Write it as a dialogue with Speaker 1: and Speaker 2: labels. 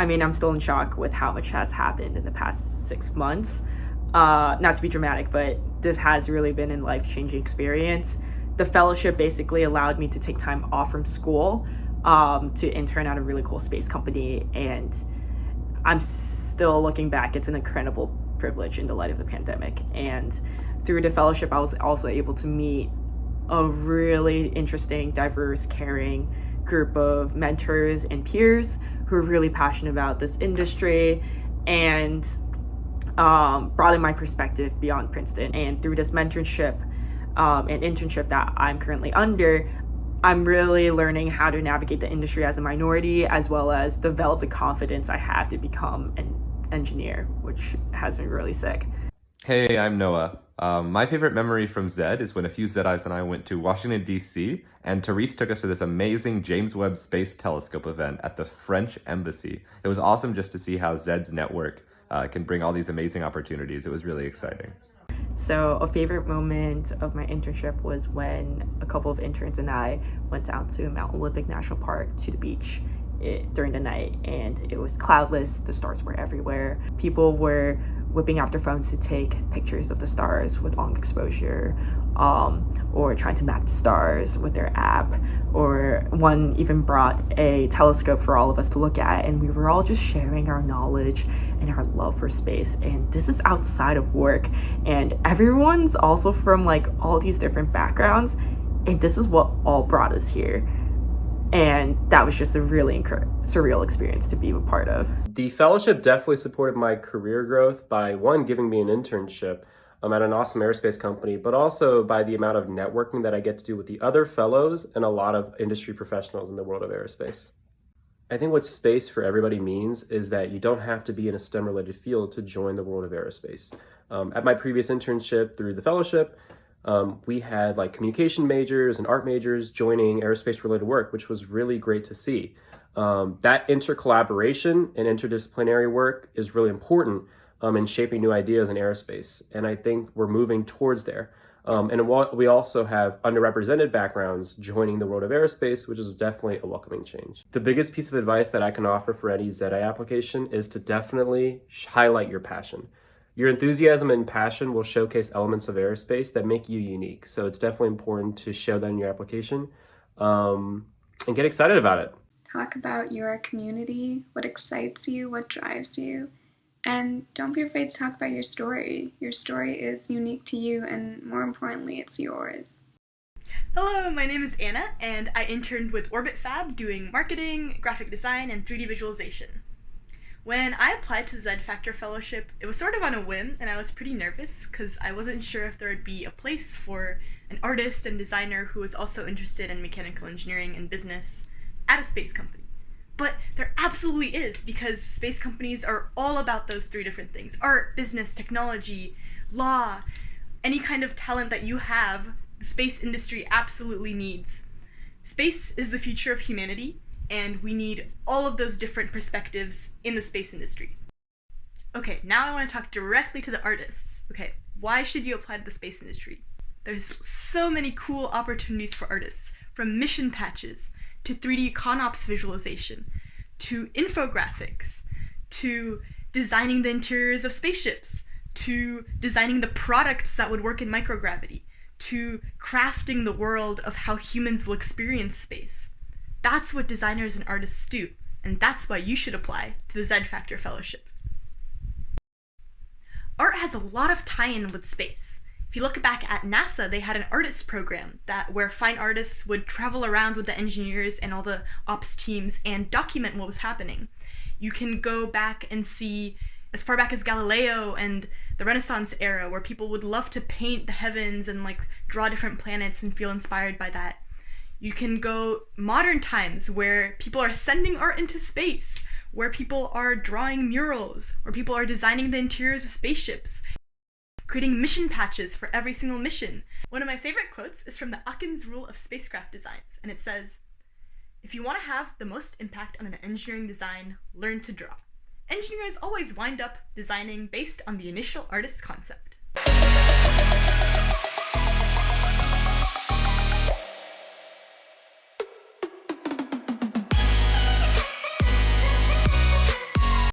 Speaker 1: I mean, I'm still in shock with how much has happened in the past 6 months. Not to be dramatic, but this has really been a life-changing experience. The fellowship basically allowed me to take time off from school to intern at a really cool space company, and I'm still looking back. It's an incredible privilege in the light of the pandemic. And through the fellowship, I was also able to meet a really interesting, diverse, caring group of mentors and peers who are really passionate about this industry and broaden my perspective beyond Princeton. And through this mentorship and internship that I'm currently under, I'm really learning how to navigate the industry as a minority, as well as develop the confidence I have to become an engineer, which has been really sick.
Speaker 2: Hey, I'm Noah. My favorite memory from Zed is when a few Zedis and I went to Washington, D.C., and Therese took us to this amazing James Webb Space Telescope event at the French Embassy. It was awesome just to see how Zed's network can bring all these amazing opportunities. It was really exciting.
Speaker 1: So a favorite moment of my internship was when a couple of interns and I went down to Mount Olympic National Park to the beach during the night, and it was cloudless. The stars were everywhere. People were whipping out their phones to take pictures of the stars with long exposure, or trying to map the stars with their app, or one even brought a telescope for all of us to look at, and we were all just sharing our knowledge and our love for space. And this is outside of work, and everyone's also from all these different backgrounds, and this is what all brought us here. And that was just a really surreal experience to be a part of.
Speaker 3: The fellowship definitely supported my career growth by, one, giving me an internship at an awesome aerospace company, but also by the amount of networking that I get to do with the other fellows and a lot of industry professionals in the world of aerospace. I think what space for everybody means is that you don't have to be in a STEM-related field to join the world of aerospace. At my previous internship through the fellowship, we had communication majors and art majors joining aerospace related work, which was really great to see. That intercollaboration and interdisciplinary work is really important in shaping new ideas in aerospace. And I think we're moving towards there. And we also have underrepresented backgrounds joining the world of aerospace, which is definitely a welcoming change. The biggest piece of advice that I can offer for any ZI application is to definitely highlight your passion. Your enthusiasm and passion will showcase elements of aerospace that make you unique. So it's definitely important to show that in your application and get excited about it.
Speaker 4: Talk about your community, what excites you, what drives you, and don't be afraid to talk about your story. Your story is unique to you, and more importantly, it's yours.
Speaker 5: Hello, my name is Anna, and I interned with Orbit Fab doing marketing, graphic design, and 3D visualization. When I applied to the Z Factor Fellowship, it was sort of on a whim, and I was pretty nervous because I wasn't sure if there would be a place for an artist and designer who was also interested in mechanical engineering and business at a space company. But there absolutely is, because space companies are all about those three different things: art, business, technology, law. Any kind of talent that you have, the space industry absolutely needs. Space is the future of humanity, and we need all of those different perspectives in the space industry. Okay, now I want to talk directly to the artists. Okay, why should you apply to the space industry? There's so many cool opportunities for artists, from mission patches, to 3D ConOps visualization, to infographics, to designing the interiors of spaceships, to designing the products that would work in microgravity, to crafting the world of how humans will experience space. That's what designers and artists do, and that's why you should apply to the Z Factor Fellowship. Art has a lot of tie-in with space. If you look back at NASA, they had an artist program where fine artists would travel around with the engineers and all the ops teams and document what was happening. You can go back and see as far back as Galileo and the Renaissance era, where people would love to paint the heavens and draw different planets and feel inspired by that. You can go modern times where people are sending art into space, where people are drawing murals, where people are designing the interiors of spaceships, creating mission patches for every single mission. One of my favorite quotes is from the Uckins Rule of Spacecraft Designs, and it says, "If you want to have the most impact on an engineering design, learn to draw. Engineers always wind up designing based on the initial artist's concept."